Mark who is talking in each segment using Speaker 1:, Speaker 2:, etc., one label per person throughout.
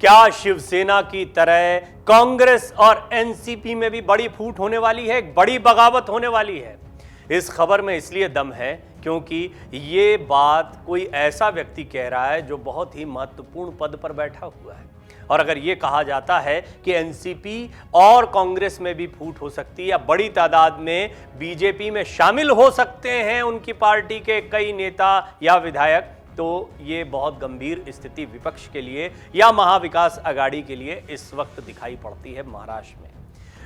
Speaker 1: क्या शिवसेना की तरह कांग्रेस और एनसीपी में भी बड़ी फूट होने वाली है, बड़ी बगावत होने वाली है? इस खबर में इसलिए दम है क्योंकि ये बात कोई ऐसा व्यक्ति कह रहा है जो बहुत ही महत्वपूर्ण पद पर बैठा हुआ है। और अगर ये कहा जाता है कि एनसीपी और कांग्रेस में भी फूट हो सकती है या बड़ी तादाद में बीजेपी में शामिल हो सकते हैं उनकी पार्टी के कई नेता या विधायक, तो ये बहुत गंभीर स्थिति विपक्ष के लिए या महाविकास आघाड़ी के लिए इस वक्त दिखाई पड़ती है। महाराष्ट्र में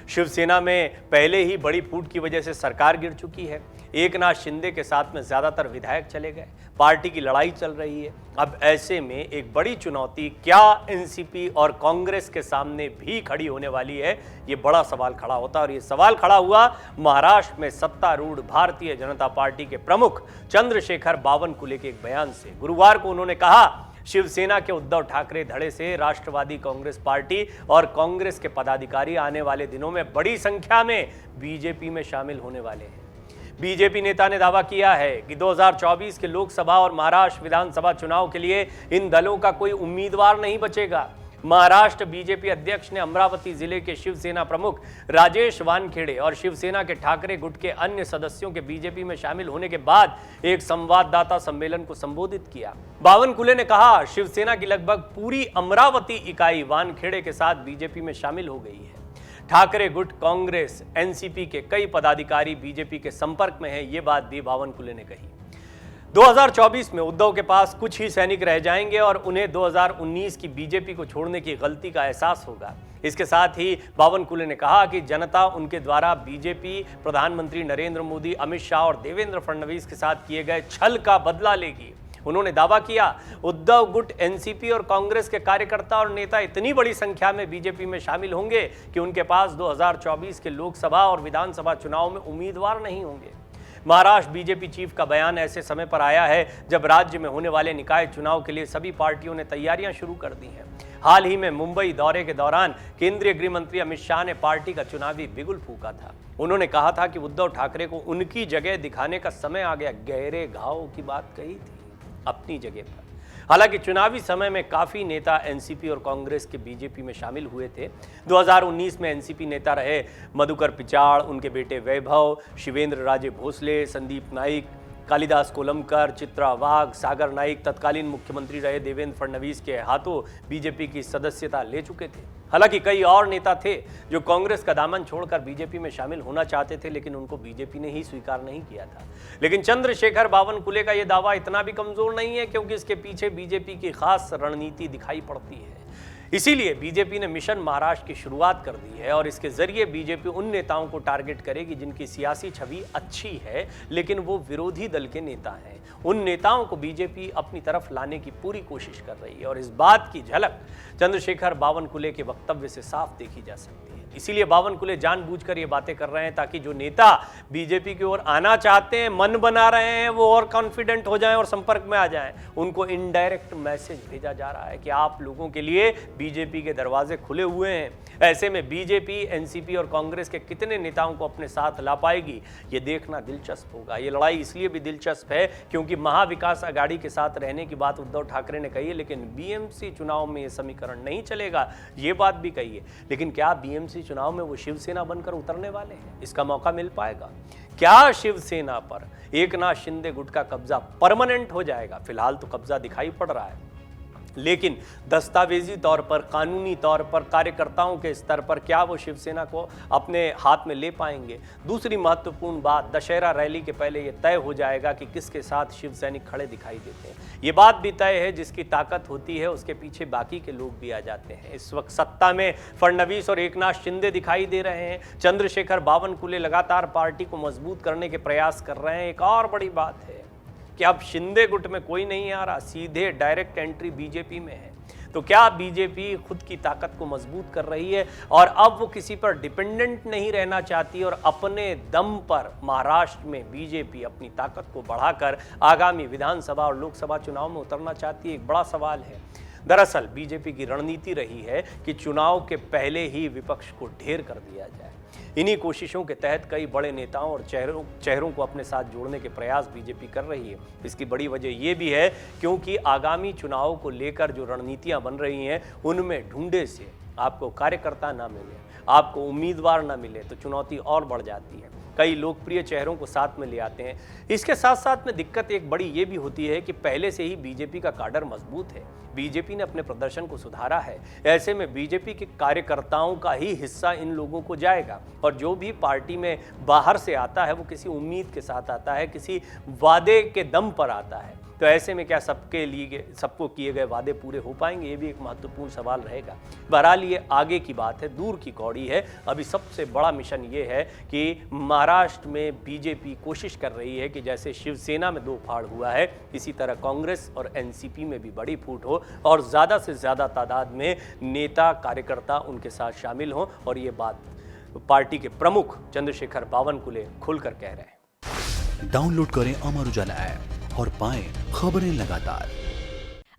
Speaker 1: शिवसेना में पहले ही बड़ी फूट की वजह से सरकार गिर चुकी है। एकनाथ शिंदे के साथ में ज्यादातर विधायक चले गए, पार्टी की लड़ाई चल रही है। अब ऐसे में एक बड़ी चुनौती क्या एनसीपी और कांग्रेस के सामने भी खड़ी होने वाली है, ये बड़ा सवाल खड़ा होता है। और ये सवाल खड़ा हुआ महाराष्ट्र में सत्तारूढ़ भारतीय जनता पार्टी के प्रमुख चंद्रशेखर बावनकुले के एक बयान से। गुरुवार को उन्होंने कहा, शिवसेना के उद्धव ठाकरे धड़े से राष्ट्रवादी कांग्रेस पार्टी और कांग्रेस के पदाधिकारी आने वाले दिनों में बड़ी संख्या में बीजेपी में शामिल होने वाले हैं। बीजेपी नेता ने दावा किया है कि 2024 के लोकसभा और महाराष्ट्र विधानसभा चुनाव के लिए इन दलों का कोई उम्मीदवार नहीं बचेगा। महाराष्ट्र बीजेपी अध्यक्ष ने अमरावती जिले के शिवसेना प्रमुख राजेश वानखेड़े और शिवसेना के ठाकरे गुट के अन्य सदस्यों के बीजेपी में शामिल होने के बाद एक संवाददाता सम्मेलन को संबोधित किया। बावनकुले ने कहा, शिवसेना की लगभग पूरी अमरावती इकाई वानखेड़े के साथ बीजेपी में शामिल हो गई है। ठाकरे गुट, कांग्रेस, एनसीपी के कई पदाधिकारी बीजेपी के संपर्क में हैं, ये बात भी बावनकुले ने कही। 2024 में उद्धव के पास कुछ ही सैनिक रह जाएंगे और उन्हें 2019 की बीजेपी को छोड़ने की गलती का एहसास होगा। इसके साथ ही बावनकुले ने कहा कि जनता उनके द्वारा बीजेपी, प्रधानमंत्री नरेंद्र मोदी, अमित शाह और देवेंद्र फडणवीस के साथ किए गए छल का बदला लेगी। उन्होंने दावा किया, उद्धव गुट, एनसीपी और कांग्रेस के कार्यकर्ता और नेता इतनी बड़ी संख्या में बीजेपी में शामिल होंगे कि उनके पास 2024 के लोकसभा और विधानसभा चुनाव में उम्मीदवार नहीं होंगे। महाराष्ट्र बीजेपी चीफ का बयान ऐसे समय पर आया है जब राज्य में होने वाले निकाय चुनाव के लिए सभी पार्टियों ने तैयारियां शुरू कर दी हैं। हाल ही में मुंबई दौरे के दौरान केंद्रीय गृह मंत्री अमित शाह ने पार्टी का चुनावी बिगुल फूंका था। उन्होंने कहा था कि उद्धव ठाकरे को उनकी जगह दिखाने का समय आ गया। गहरे घाव की बात कही थी अपनी जगह पर। हालांकि चुनावी समय में काफी नेता एनसीपी और कांग्रेस के बीजेपी में शामिल हुए थे। 2019 में एनसीपी नेता रहे मधुकर पिचाड़, उनके बेटे वैभव, शिवेंद्र राजे भोसले, संदीप नाइक, कालिदास कोलंबकर, चित्रा वाघ, सागर नाइक तत्कालीन मुख्यमंत्री रहे देवेंद्र फडणवीस के हाथों बीजेपी की सदस्यता ले चुके थे। हालांकि कई और नेता थे जो कांग्रेस का दामन छोड़कर बीजेपी में शामिल होना चाहते थे, लेकिन उनको बीजेपी ने ही स्वीकार नहीं किया था। लेकिन चंद्रशेखर बावनकुले का यह दावा इतना भी कमजोर नहीं है, क्योंकि इसके पीछे बीजेपी की खास रणनीति दिखाई पड़ती है। इसीलिए बीजेपी ने मिशन महाराष्ट्र की शुरुआत कर दी है और इसके जरिए बीजेपी उन नेताओं को टारगेट करेगी जिनकी सियासी छवि अच्छी है लेकिन वो विरोधी दल के नेता हैं। उन नेताओं को बीजेपी अपनी तरफ लाने की पूरी कोशिश कर रही है और इस बात की झलक चंद्रशेखर बावनकुले के वक्तव्य से साफ देखी जा सकती है। इसीलिए बावनकुले जानबूझकर ये बातें कर रहे हैं ताकि जो नेता बीजेपी की ओर आना चाहते हैं, मन बना रहे हैं, वो और कॉन्फिडेंट हो जाएं और संपर्क में आ जाएं। उनको इनडायरेक्ट मैसेज भेजा जा रहा है कि आप लोगों के लिए बीजेपी के दरवाजे खुले हुए हैं। ऐसे में बीजेपी, एनसीपी और कांग्रेस के कितने नेताओं को अपने साथ ला पाएगी, ये देखना दिलचस्प होगा। ये लड़ाई इसलिए भी दिलचस्प है क्योंकि महाविकास आघाड़ी के साथ रहने की बात उद्धव ठाकरे ने कही है, लेकिन बीएमसी चुनाव में ये समीकरण नहीं चलेगा, ये बात भी कही है। लेकिन क्या बीएमसी चुनाव में वो शिवसेना बनकर उतरने वाले हैं? इसका मौका मिल पाएगा क्या? शिवसेना पर एकनाथ शिंदे गुट का कब्जा परमानेंट हो जाएगा? फिलहाल तो कब्जा दिखाई पड़ रहा है, लेकिन दस्तावेजी तौर पर, कानूनी तौर पर, कार्यकर्ताओं के स्तर पर क्या वो शिवसेना को अपने हाथ में ले पाएंगे? दूसरी महत्वपूर्ण बात, दशहरा रैली के पहले ये तय हो जाएगा कि किसके साथ शिव सैनिक खड़े दिखाई देते हैं। ये बात भी तय है, जिसकी ताकत होती है उसके पीछे बाकी के लोग भी आ जाते हैं। इस वक्त सत्ता में फडणवीस और एकनाथ शिंदे दिखाई दे रहे हैं। चंद्रशेखर बावनकुले लगातार पार्टी को मजबूत करने के प्रयास कर रहे हैं। एक और बड़ी बात है कि अब शिंदे गुट में कोई नहीं आ रहा, सीधे डायरेक्ट एंट्री बीजेपी में है। तो क्या बीजेपी खुद की ताकत को मजबूत कर रही है और अब वो किसी पर डिपेंडेंट नहीं रहना चाहती और अपने दम पर महाराष्ट्र में बीजेपी अपनी ताकत को बढ़ाकर आगामी विधानसभा और लोकसभा चुनाव में उतरना चाहती है? एक बड़ा सवाल है। दरअसल बीजेपी की रणनीति रही है कि चुनाव के पहले ही विपक्ष को ढेर कर दिया जाए। इन्हीं कोशिशों के तहत कई बड़े नेताओं और चेहरों को अपने साथ जोड़ने के प्रयास बीजेपी कर रही है। इसकी बड़ी वजह यह भी है क्योंकि आगामी चुनाव को लेकर जो रणनीतियां बन रही हैं उनमें ढूंढे से आपको कार्यकर्ता ना मिले, आपको उम्मीदवार ना मिले तो चुनौती और बढ़ जाती है। कई लोकप्रिय चेहरों को साथ में ले आते हैं। इसके साथ साथ में दिक्कत एक बड़ी ये भी होती है कि पहले से ही बीजेपी का काडर मजबूत है, बीजेपी ने अपने प्रदर्शन को सुधारा है। ऐसे में बीजेपी के कार्यकर्ताओं का ही हिस्सा इन लोगों को जाएगा और जो भी पार्टी में बाहर से आता है वो किसी उम्मीद के साथ आता है, किसी वादे के दम पर आता है। तो ऐसे में क्या सबको किए गए वादे पूरे हो पाएंगे, ये भी एक महत्वपूर्ण सवाल रहेगा। बहरहाल ये आगे की बात है, दूर की कौड़ी है। अभी सबसे बड़ा मिशन ये है कि महाराष्ट्र में बीजेपी कोशिश कर रही है कि जैसे शिवसेना में दो फाड़ हुआ है, इसी तरह कांग्रेस और एनसीपी में भी बड़ी फूट हो और ज़्यादा से ज़्यादा तादाद में नेता कार्यकर्ता उनके साथ शामिल हों। और ये बात पार्टी के प्रमुख चंद्रशेखर बावनकुले खुलकर कह रहे हैं।
Speaker 2: डाउनलोड करें अमर उजाला ऐप और पाएं खबरें लगातार।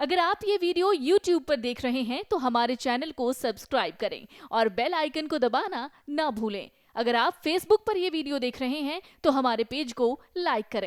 Speaker 3: अगर आप ये वीडियो YouTube पर देख रहे हैं तो हमारे चैनल को सब्सक्राइब करें और बेल आइकन को दबाना ना भूलें। अगर आप Facebook पर ये वीडियो देख रहे हैं तो हमारे पेज को लाइक करें।